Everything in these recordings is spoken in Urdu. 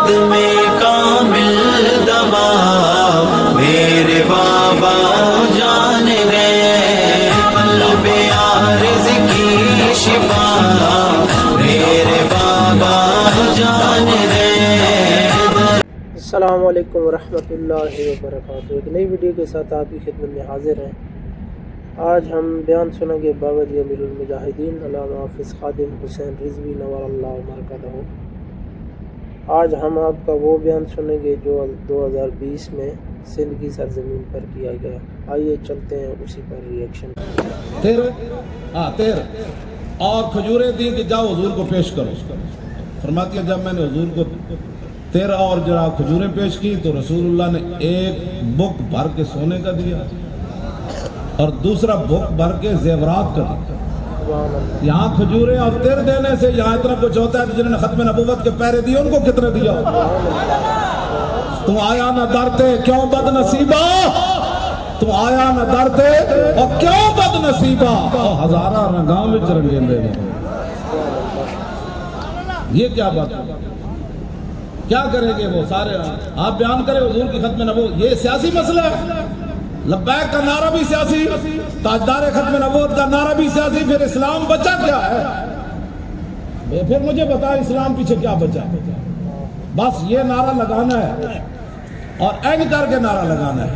قدم کامل دبا میرے بابا جان گئے، قلب عارض کی شفا میرے بابا جان گئے۔ السلام علیکم ورحمۃ اللہ وبرکاتہ۔ ایک نئی ویڈیو کے ساتھ آپ کی خدمت میں حاضر ہیں۔ آج ہم بیان سنیں گے بابا جی امیر المجاہدین علامہ حافظ خادم حسین رضوی نور اللہ مرکزہ۔ آج ہم آپ کا وہ بیان سنیں گے جو 2020 میں سندھ کی سرزمین پر کیا گیا۔ آئیے چلتے ہیں اسی پر ریئیکشن۔ تیر اور کھجوریں دی کہ جاؤ حضور کو پیش کرو۔ فرماتی ہے جب میں نے حضور کو 13 اور جرا کھجوریں پیش کی تو رسول اللہ نے ایک بک بھر کے سونے کا دیا اور دوسرا بک بھر کے زیورات کا دیا۔ یہاں کھجوریں اور تیر دینے سے یہاں اتنا کچھ ہوتا ہے کہ جنہوں نے ختم نبوت کے پہرے دیے ان کو کتنے دیا؟ تم آیا نہ ڈرتے کیوں بد نصیبہ، تم آیا نہ ڈرتے اور کیوں بد نصیبہ، ہزارہ رنگاں وچ رنگیندے نے۔ یہ کیا بات ہے؟ کیا کریں گے وہ سارے؟ آپ بیان کریں حضور کی ختم نبوت، یہ سیاسی مسئلہ ہے۔ لبیک کا نعرہ بھی سیاسی، تاجدار ختم نبوت کا نعرہ بھی سیاسی، پھر اسلام بچا کیا ہے؟ پھر مجھے بتا اسلام پیچھے کیا بچا؟ بس یہ نعرہ لگانا ہے اور این کر کے نعرہ لگانا ہے۔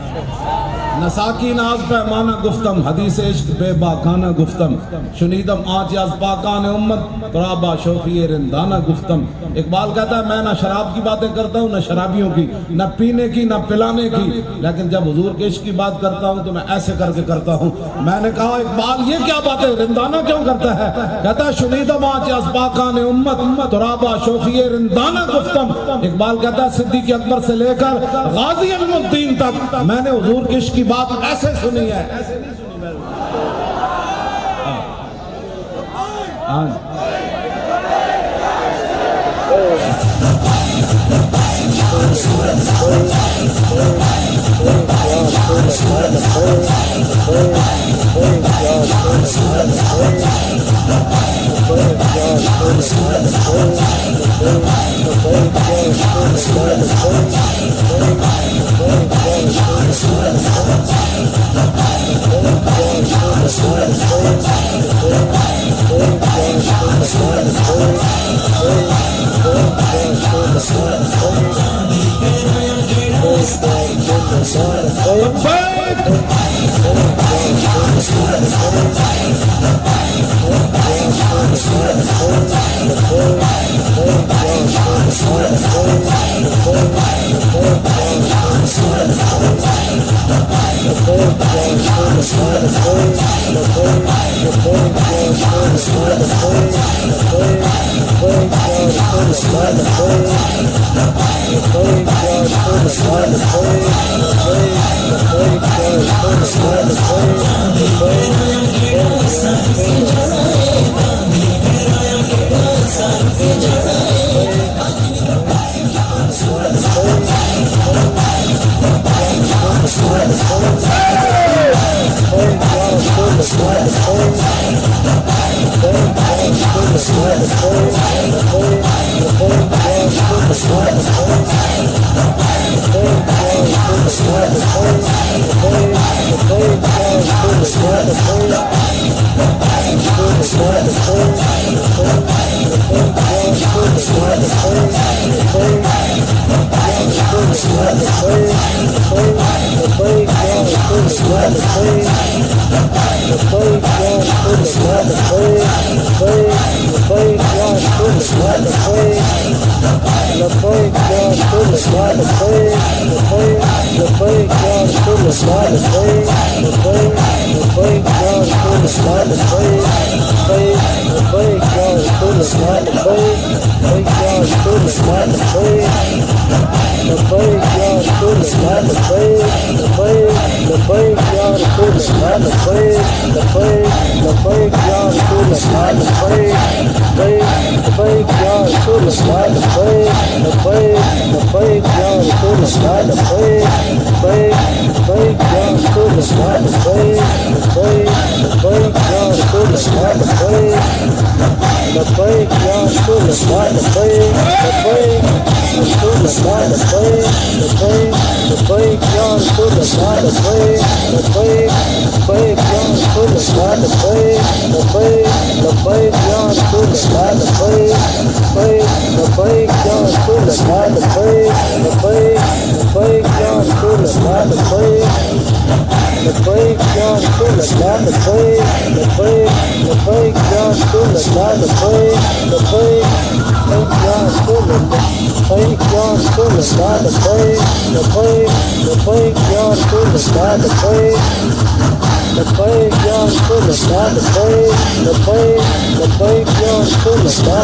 نساکی ناز پیمانہ گفتم، حدیث عشق بے باکانہ گفتم، شنیدم آنچ از پاکان امت ترابا شوخی رندانہ گفتم۔ اقبال کہتا ہے میں نہ شراب کی باتیں کرتا ہوں نہ شرابیوں کی، نہ پینے کی نہ پلانے کی، لیکن جب حضور کے عشق کی بات کرتا ہوں تو میں ایسے کر کے کرتا ہوں۔ میں نے کہا اقبال یہ کیا باتیں، رندانہ کیوں کرتا ہے؟ کہتا ہے شنیدم آنچ از پاکان امت ترابا شوخی رندانہ گفتم۔ اقبال کہتا ہے صدیق اکبر سے لے کر غازی علم الدین تک میں نے حضور کے عشق کی بات ایسے سنی ہے، ایسے نہیں سنی میں۔ رسول اللہ لبیک لبیک یا رسول اللہ لبیک لبیک لبیک یا رسول اللہ لبیک لبیک لبیک یا رسول اللہ لبیک لبیک لبیک یا رسول اللہ لبیک لبیک لبیک یا رسول اللہ لبیک لبیک یا رسول اللہ لبیک لبیک لبیک یا رسول اللہ لبیک لبیک یا رسول اللہ لبیک یا رسول اللہ لبیک لبیک لبیک یا رسول اللہ لبیک لبیک یا رسول اللہ لبیک لبیک لبیک یا رسول اللہ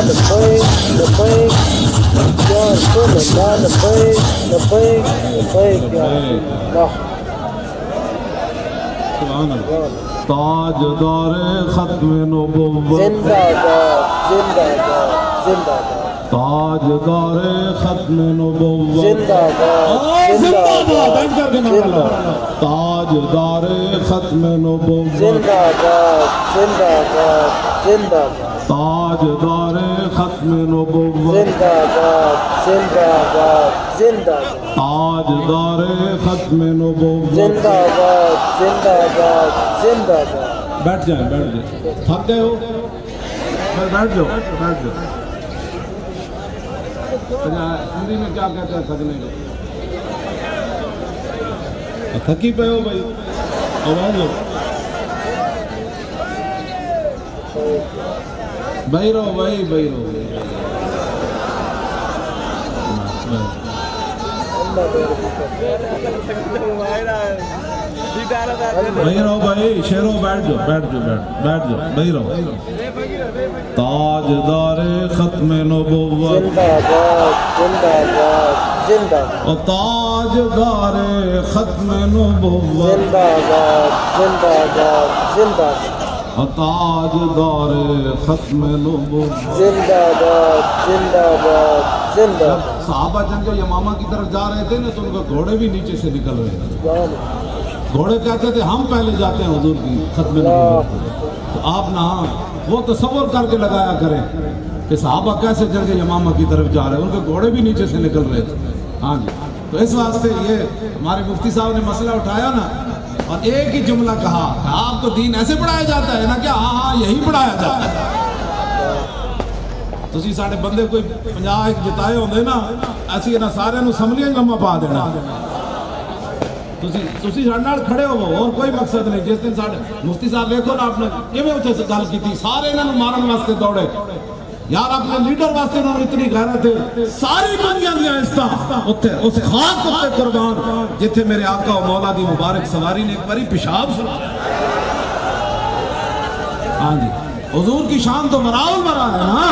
لبیک لبیک یا رسول اللہ لبیک لبیک لبیک یا رسول اللہ. سبحان اللہ. تاجدار ختم نبوت زندہ باد زندہ باد زندہ باد تاجدار ختم نبوت زندہ باد زندہ باد زندہ تاجدار ختم نبوت زندہ باد زندہ باد زندہ باد تاجدار ختم نبوت زندہ باد زندہ باد زندہ باد تاجدار ختم نبوت. زندہ باد زندہ باد زندہ باد. بیٹھ جائیں بیٹھ جائیں. تھک گئے ہو بیٹھ جاؤ بیٹھ جاؤ. ہندی میں کیا کہتے ہیں تھکنے کو؟ تھکی پہ ہو بھائی آواز ہو بھائی رہو بھائی بھائی رہو بھائی رہو بھائی شیرو بیٹھ جاؤ بیٹھ جاؤ بیٹھ جاؤ بھائی رہو. تاجدار ختم نبوت زندہ باد زندہ باد زندہ باد. اور تاجدار ختم نبوت زندہ باد زندہ باد زندہ باد. اور تاجدار ختم نبوت. زندہ باد زندہ باد زندہ باد. صحابہ جنگ یمامہ کی طرف جا رہے تھے نا تو ان کے گھوڑے بھی نیچے سے نکل رہے تھے. گھوڑے کہتے تھے ہم پہلے جاتے ہیں حضور کی ختم نبوت کو. تو آپ نہ وہ تصور کر کے لگایا کریں کہ صحابہ کیسے جنگ یمامہ کی طرف جا رہے ہیں, ان کے گھوڑے بھی نیچے سے نکل رہے تھے. ہاں جی, تو اس واسطے یہ ہمارے مفتی صاحب نے مسئلہ اٹھایا نا, اور ایک ہی جملہ کہا کہ آپ کو دین ایسے پڑھایا جاتا ہے نا, کیا ہاں ہاں یہی پڑھایا جاتا ہے. تسی ساڑھے بندے کوئی 50 جتائے ہوندے نا, ایسی نا سارے نو سملیاں لمحہ پا دینا. تسی ساڑھے نال کھڑے ہو اور کوئی مقصد نہیں. جس دن ساڑھے مفتی صاحب دیکھو نا آپ نے کیویں اتھے سے گل کی تھی, سارے انہاں نو مارن واسطے دوڑے. یار اپنے لیڈر واسطے انہوں نے اتنی غیرت ہے, ساری دنیا دیا عزتاں اتھے اس خاک اتھے قربان جتھے میرے آقا و مولا دی مبارک سواری نے ایک باری پیشاب سنا. ہاں جی, حضور کی شان تو مراؤ مرا ہے نا,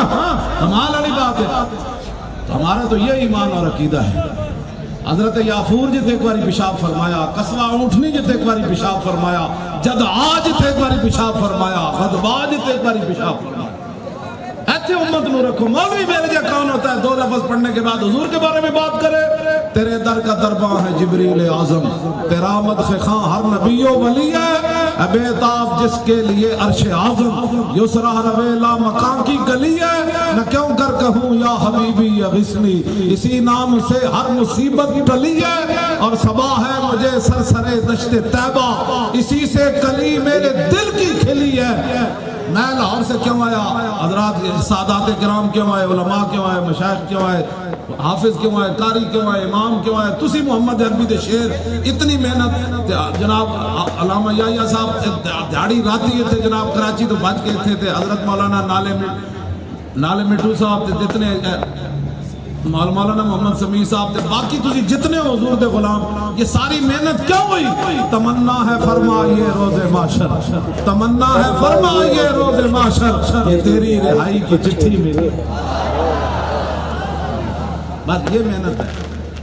کمال والی بات ہے. تو ہمارا تو یہ ایمان اور عقیدہ ہے. حضرت یافور جتے ایک باری پیشاب فرمایا, قصوہ اونٹنی جتے ایک باری پیشاب فرمایا, جدعا جتے ایک باری پیشاب فرمایا, غضبا جتے ایک باری پیشاب فرمایا. ایسے امت نو رکھو. مولوی میرے جا کون ہوتا ہے 2 لفظ پڑھنے کے بعد حضور کے بارے میں بات کرے. تیرے در کا درباں ہے جبریل اعظم, تیرا مدح خاں ہر نبی و ولی ہے, بے تاب جس کے لیے عرش اعظم, یسرا روے لا مکان کی گلی ہے. نہ کیوں کر کہوں یا حبیبی یا غسنی, اسی نام سے ہر مصیبت ٹلی ہے. اور صبا ہے مجھے سرسرے دشت طیبہ, اسی سے کلی میرے دل کی کھلی ہے. میں لاہور سے کیوں آیا, حضرات سادات کرام کیوں آئے, علماء کیوں آئے, مشائخ کیوں آئے, حافظ کیوں آئے, قاری کیوں آئے, امام کیوں آئے, تسی محمد عربی دے شیر اتنی محنت. جناب علامہ یحییٰ صاحب دیہڑی راتی تھے جناب, کراچی تو بچ کے تھے. حضرت مولانا نالے مٹھو صاحب تھے, جتنے مولانا محمد سمیع صاحب تھے, باقی تسی جتنے حضور دے غلام, یہ ساری محنت کیوں ہوئی؟ تمنا ہے فرمائیے روز محشر, تمنا ہے فرمائیے روز محشر, یہ تیری رہائی کی چٹھی ملی. بس یہ محنت ہے.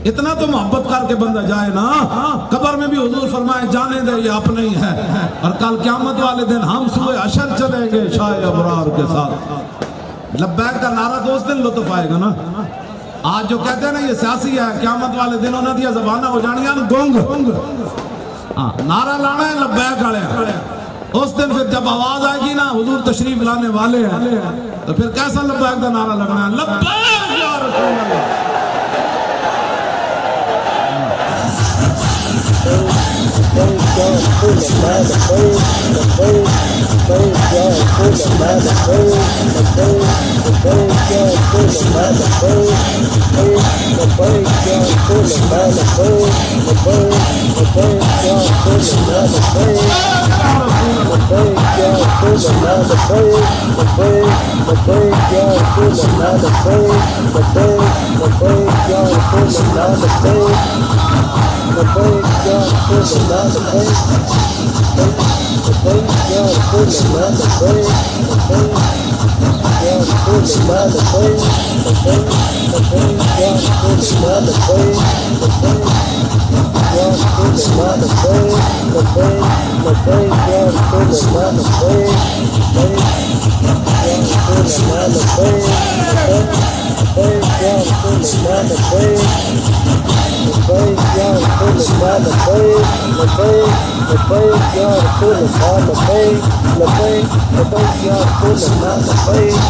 اتنا تو محبت کر کے بندہ جائے نا, قبر میں بھی حضور فرمائے جانے دے یہ اپنے ہی ہے, اور کل قیامت والے دن ہم سوئے حشر چلیں گے شاہ ابرار کے ساتھ. لبیک کا نعرہ تو اس دن لطف آئے گا نا. آج جو کہتے ہیں نا یہ سیاسی ہے, قیامت والے دن انہوں دیا زبانہ ہو جانیاں گونگ. نعرہ لانا ہے لبیک والے, اس دن پھر جب آواز آئے گی نا حضور تشریف لانے والے ہیں, تو پھر کیسا لبیک کا نعرہ لگنا ہے, لبیک یا رسول اللہ. یا رسول اللہ لبیک لبیک لبیک یا رسول اللہ لبیک لبیک لبیک یا رسول اللہ لبیک لبیک لبیک یا رسول اللہ لبیک لبیک لبیک یا رسول اللہ لبیک لبیک یا رسول اللہ لبیک لبیک لبیک یا رسول اللہ لبیک لبیک لبیک یا رسول اللہ لبیک لبیک یا رسول اللہ لبیک لبیک یا رسول اللہ لبیک لبیک یا رسول اللہ لبیک لبیک لبیک یا رسول اللہ لبیک لبیک یا رسول اللہ لبیک لبیک لبیک یا رسول اللہ لبیک لبیک یا رسول اللہ لبیک لبیک یا رسول اللہ لبیک لبیک یا رسول اللہ لبیک لبیک لبیک یا رسول اللہ لبیک لبیک لبیک یا رسول اللہ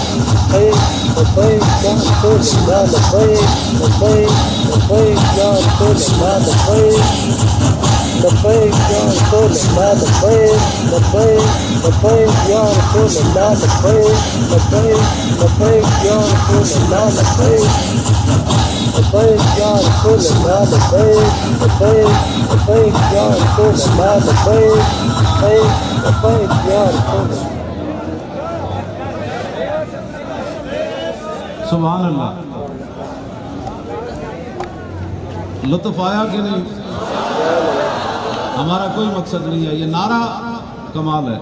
لبیک لبیک لبیک یا رسول اللہ لبیک لبیک لبیک یا رسول اللہ لبیک لبیک یا رسول اللہ لبیک لبیک لبیک یا رسول اللہ لبیک لبیک لبیک یا رسول اللہ لبیک لبیک یا رسول اللہ لبیک لبیک لبیک یا رسول اللہ لبیک لبیک لبیک یا رسول اللہ. سبحان اللہ. لطف آیا کہ نہیں؟ ہمارا کوئی مقصد نہیں ہے، یہ نعرہ کمال ہے.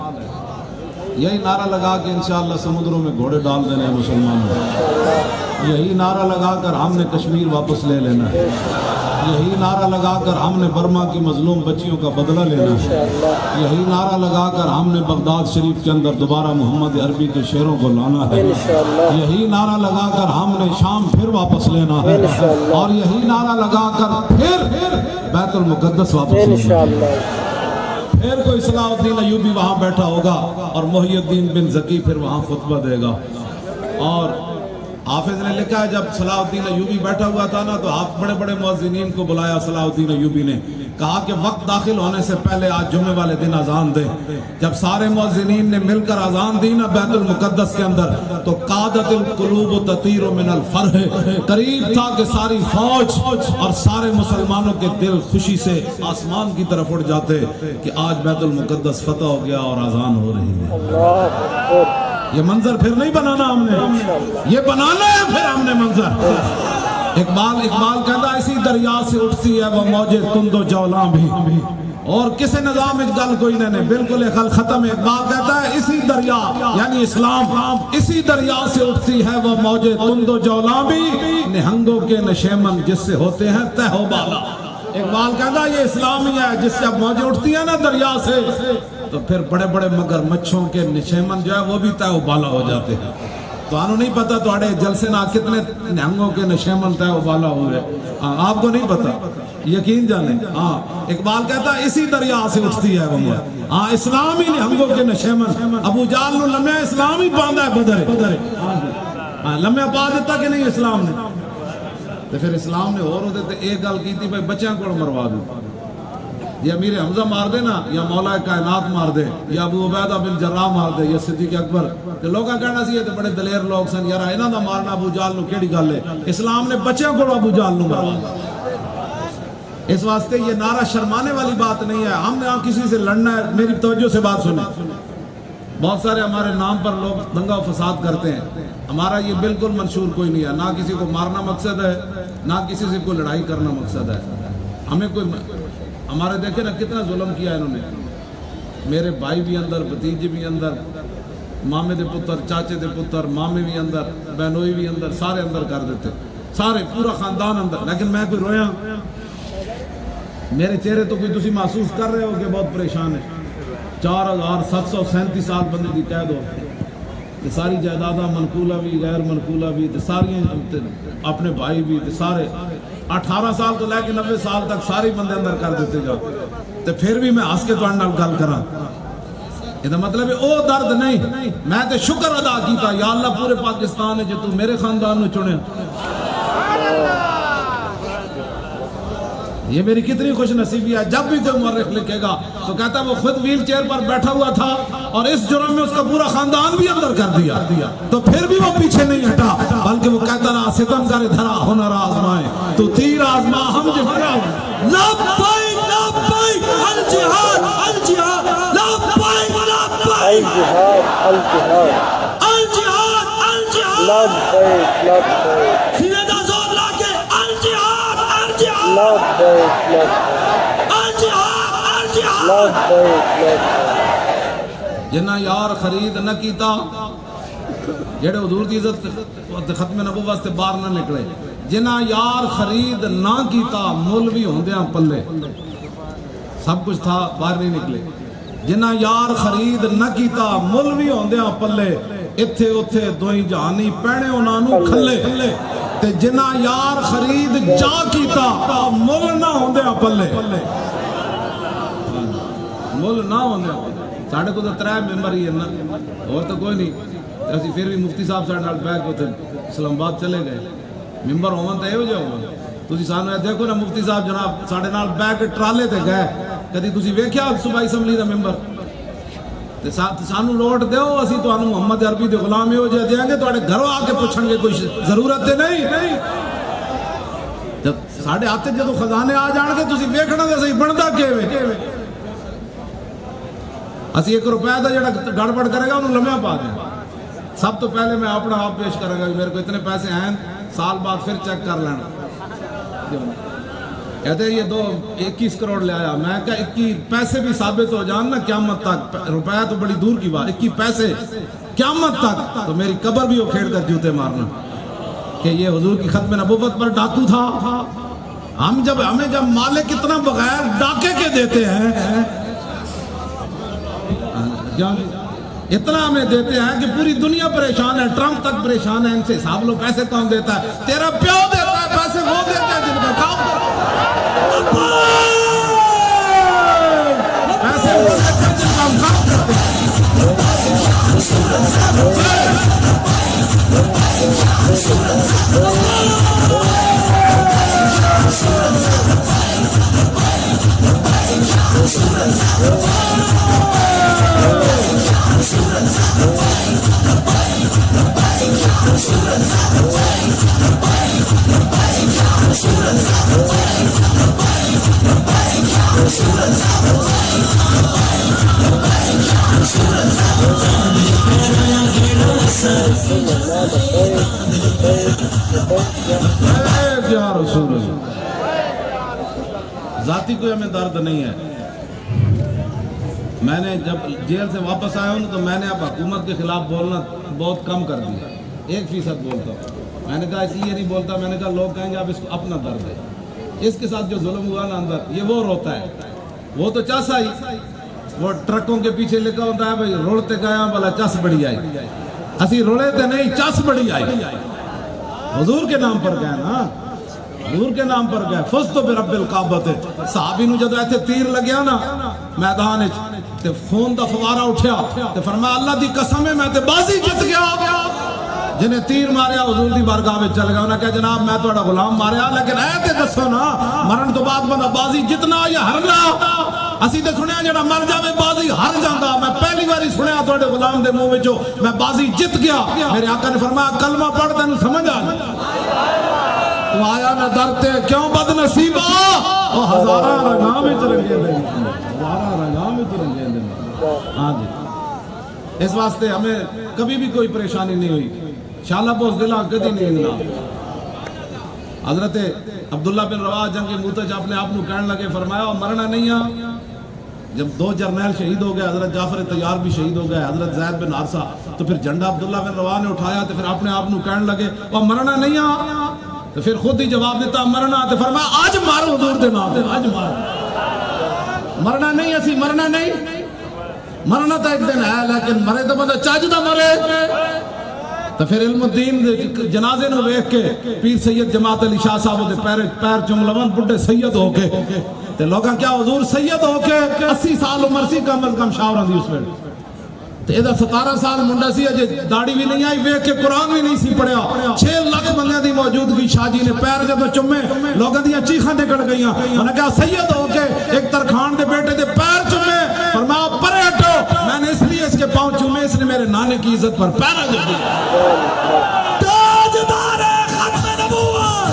یہی نعرہ لگا کے انشاءاللہ سمندروں میں گھوڑے ڈال دینے ہیں مسلمانوں. یہی نعرہ لگا کر ہم نے کشمیر واپس لے لینا ہے. یہی نعرہ لگا کر ہم نے برما کی مظلوم بچیوں کا بدلہ لینا ہے. یہی نعرہ لگا کر ہم نے بغداد شریف کے اندر دوبارہ محمد عربی کے شعروں کو لانا ہے. یہی نعرہ لگا کر ہم نے شام پھر واپس لینا ہے، اور یہی نعرہ لگا کر پھر بیت المقدس واپس لینا ہے. پھر کوئی صلاح الدین ایوبی وہاں بیٹھا ہوگا اور محی الدین بن زکی پھر وہاں خطبہ دے گا. اور حافظ نے لکھا ہے جب صلاح الدین ایوبی بیٹھا ہوا تھا نا تو آپ بڑے بڑے مؤذنین کو بلایا صلاح الدین ایوبی نے، کہا کہ وقت داخل ہونے سے پہلے آج جمعے والے دن اذان دے. جب سارے مؤذنین نے مل کر اذان دی نا بیت المقدس کے اندر تو قادت القلوب تطیر من الفرح، قریب تھا کہ ساری فوج اور سارے مسلمانوں کے دل خوشی سے آسمان کی طرف اڑ جاتے کہ آج بیت المقدس فتح ہو گیا اور اذان ہو رہی ہے. یہ منظر پھر نہیں بنانا ہم نے، یہ بنانا ہے پھر ہم نے منظر. اقبال کہتا ہے اسی دریا سے اٹھتی ہے وہ موجے تند و جولاں بھی، اور کسے نظام اجگل کوئی نہیں، بالکل خل ختم. اقبال کہتا ہے اسی دریا یعنی اسلام، اسی دریا سے اٹھتی ہے وہ موجے تند و جولاں بھی، نہنگوں کے نشیمن جس سے ہوتے ہیں تہ و بالا. اقبال کہتا ہے یہ اسلام ہی ہے جس سے اب موجیں اٹھتی ہیں نا دریا سے تو پھر بڑے بڑے مگر مچھوں کے نشیمن جو ہے وہ بھی تہ و بالا ہو جاتے ہیں. تو آنو نہیں پتا توڑے جلسے نا کتنے نہنگوں کے نشیمن تہ و بالا ہوئے، آپ کو نہیں پتا، یقین جانیں. ہاں اقبال کہتا ہے اسی دریا سے اٹھتی ہے وہ، ہاں اسلام ہی نہنگوں کے نشیمن. ابو جہل نو لمحہ اسلام ہی باندھا ہے بدر، ہاں لمحہ پا دیتا کہ نہیں اسلام نے. تو پھر اسلام نے اور ہوتے تھے ایک گل کی تھی بھائی بچیاں کو مروا دو، یا امیر حمزہ مار دے نا، یا مولا کائنات مار دے، یا ابو عبیدہ بن جراح مار دے، یا صدیق اکبر. تو لوگاں کہنا سی یہ تو بڑے دلیر لوگ سن یار، انہاں دا مارنا ابو جہل نو کیڑی گل ہے؟ اسلام نے بچیاں کو ابو جہل نو مارا. اس واسطے یہ نعرہ شرمانے والی بات نہیں ہے. ہم نے کسی سے لڑنا ہے، میری توجہ سے بات سنیں. بہت سارے ہمارے نام پر لوگ دنگا و فساد کرتے ہیں، ہمارا یہ بالکل منشور کوئی نہیں ہے. نہ کسی کو مارنا مقصد ہے، نہ کسی سے کوئی لڑائی کرنا مقصد ہے. ہمیں کوئی ہمارے دیکھیں نا کتنا ظلم کیا انہوں نے. میرے بھائی بھی اندر، بھتیجے بھی اندر، مامے دے پتر، چاچے دے پتر، مامے بھی اندر، بہنوئی بھی اندر، سارے اندر کر دیتے، سارے پورا خاندان اندر. لیکن میں کوئی رویا؟ میرے چہرے تو کوئی تسی محسوس کر رہے ہو کہ بہت پریشان ہے. 4737 سال بندے دی قید ہو، ساری جائیداداں منقولہ بھی غیر منقولہ بھی، ساری اپنے بھائی بھی، سارے 18 سال تو لے کے 90 سال تک ساری بندے اندر کر دیتے جا. تو پھر بھی میں ہس کے تو نال گل کراں، یہ مطلب ہے او درد نہیں. میں تے شکر ادا کیتا یا اللہ پورے پاکستان ہے جو تو میرے خاندان نو چنے. یہ میری کتنی خوش نصیبی ہے، جب بھی کوئی مورخ لکھے گا تو کہتا ہے وہ خود ویل چیئر پر بیٹھا ہوا تھا اور اس جرم میں اس کا پورا خاندان بھی اندر کر دیا، تو پھر بھی وہ پیچھے نہیں ہٹا، بلکہ وہ کہتا رہا ستم کرے دھرا ہنر آزمائے تو تیر آزما ہم جہاں لبیک لبیک الجہاد الجہاد لبیک لبیک الجہاد الجہاد الجہاد الجہاد لبیک لبیک سینے دا زور لا کے الجہاد الجہاد لبیک لبیک الجہاد الجہاد لبیک لبیک جنہ یار خرید نہ کیتا جڑے حضور دی عزت ختم نبوت سے باہر نہ نکلے، جنہ یار خرید نہ کیتا مل بھی ہوندیاں پلے، سب کچھ تھا باہر نہیں نکلے، جنہ یار خرید نہ کیتا مل بھی ہوندیاں پلے، اتھے اتھے دوئی جہانی پہنے انہاں نو کھلے، تے جنہ یار خرید جا کیتا مل نہ ہوندیاں پلے، مل نہ ہوندیاں پلے۔ ساڑھے کو تو 3 ممبر ہی ہے نا، اور تو کوئی نہیں، اسی پھر بھی مفتی صاحب ساڑھے نال بیگ ہوتے اسلام آباد چلے گئے، ممبر ہومن تو ایو جا ہومن، تسی سانو دیکھو نا مفتی صاحب جناب ساڑھے نال بیگ ٹرالے تے گئے، کدی تسی ویکھیا صوبائی اسمبلی دا ممبر تے سانو روٹ دیو، اسی تو انو محمد عربی دے غلام ایو جا دیاں گے، تواڈے گھروں آ کے پوچھن گے کوئی ضرورت تے نہیں، جب ساڑھے ہاتھ جدوں خزانے آ جان گے تسی ویکھنا تے صحیح بندا کیویں، اسی 1 روپے دا جڑا گڑبڑ کرے گا انہوں لمحہ پا دیں۔ سب تو پہلے میں اپنا آپ پیش کروں گا، میرے کو اتنے پیسے ہیں، سال بعد پھر چیک کر لینا، کہتے ہیں یہ 21 کروڑ لے آیا، میں کہا 21 پیسے بھی ثابت ہو جان نا قیامت تک، روپیہ تو بڑی دور کی بات، 21 پیسے قیامت تک تو میری قبر بھی اکھیڑ کر جوتے مارنا کہ یہ حضور کی ختم نبوت پر ڈاکو تھا۔ ہمیں جب مالک اتنا بغیر ڈاکے کے دیتے ہیں، اتنا ہمیں دیتے ہیں کہ پوری دنیا پریشان ہے، ٹرمپ تک پریشان ہے، ان سے حساب لو پیسے کون دیتا ہے، تیرا پیو دیتا ہے پیسے، وہ دیتا ہے جن کا کام پیسے وہ دیتا ہے جن کا ہم کام کرتے ہیں۔ یا رسول اللہ، ذاتی کوئی ہمیں درد نہیں ہے، میں نے جب جیل سے واپس آیا ہوں تو میں نے اب حکومت کے خلاف بولنا بہت کم کر دیا، 1% بولتا ہوں، میں نے کہا اس لیے نہیں بولتا، میں نے کہا لوگ کہیں گے اب اس کو اپنا درد ہے، اس کے ساتھ جو ظلم ہوا نا اندر یہ وہ روتا ہے، وہ تو چس آئی، وہ ٹرکوں کے پیچھے لکھا ہوتا ہے بھائی روڑتے گیا بلا چس بڑی آئی، اسی روڑے تے نہیں چس بڑی آئی، حضور کے نام پر گئے نا، حضور کے نام پر گئے، فزت برب الکعبۃ، صحابی نو جدو ایتھے تیر لگیا نا میدان تے خون دا فوارا اٹھیا تے فرمایا اللہ دی قسم ہے میں تے بازی جت گیا، جنہیں تیر ماریا حضور دی بارگاہ میں چل گیا، انہوں نے کہا جناب میں تھوڑا غلام ماریا، لیکن اے تے دسو نا مرن تو بعد بندہ بازی جتنا یا ہرنا، اسی تے سنیا جڑا مر جاوے بازی ہر جاندا، میں پہلی باری سنیا تھوڑے غلام دے منہ وچوں میں بازی جت گیا، میرے آقا نے فرمایا کلمہ پڑھ تینوں سمجھ آ تو آیا میں درتے کیوں بد نصیبہ، وہ ہزارہ رنگاں وچ رنگے دے، ہزارہ رنگاں وچ رنگے دے، ہاں جی، اس واسطے ہمیں کبھی بھی کوئی پریشانی نہیں ہوئی، شالہ بوز دلہ کدی نہیں گنا۔ حضرت عبداللہ بن رواح جنگ موتج اپنے آپ کو کہنے لگے، فرمایا مرنا نہیں ہے، جب 2 جرنیل شہید ہو گئے، حضرت جعفر طیار بھی شہید ہو گئے، حضرت زید بن حارثہ، تو پھر جھنڈا عبداللہ بن رواح نے اٹھایا تو پھر اپنے آپ کو کہنے لگے وہ مرنا نہیں ہے، تو پھر خود ہی جواب دیتا مرنا، تو فرمایا آج مارو حضور دے نام دے، آج مارو، مرنا نہیں، اسی مرنا نہیں، مرنا تو ایک دن ہے لیکن مرے تو بندہ چاج دا مرے، تو پھر علم الدین جنازے نو ویکھ کے پیر سید جماعت علی شاہ صاحب دے پیر چوم لون بڈھے سید ہو کے تے لوگاں کیا حضور سید ہو کے 80 سال عمر سی کم از کم شاوراں دی اس ویلے تے ایدہ 17 سال منڈا سی اجے داڑھی بھی نہیں آئی ویک کے قرآن بھی نہیں سی پڑھیا 6 لاکھ بندے دی موجودگی شاہ جی نے پیر جب چمے لوگوں دیاں چیخاں نکل گئیاں انہوں نے کہا سید ہو کے ایک ترخان دے بیٹے دے پیر چمے فرمایا پرے ہٹو میں نے اس لیے اس کے پاؤں چومے اس نے میرے نانے کی عزت پر پیرا جب دیا تاجدار ختم نبوت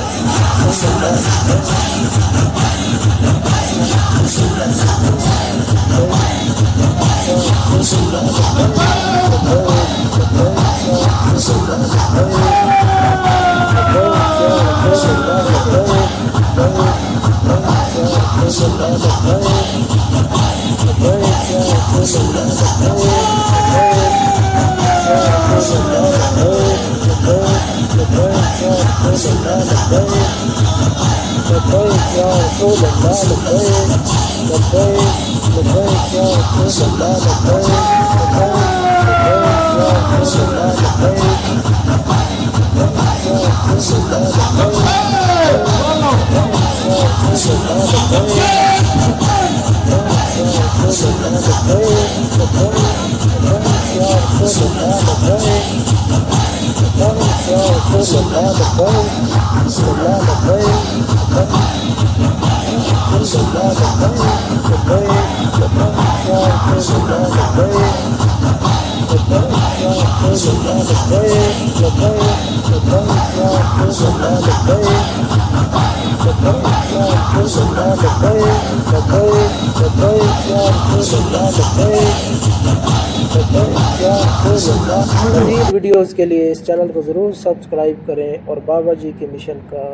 مزید ویڈیوز کے لیے اس چینل کو ضرور سبسکرائب کریں اور بابا جی کے مشن کا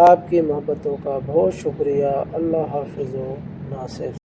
آپ کی محبتوں کا بہت شکریہ۔ اللہ حافظ و ناصر۔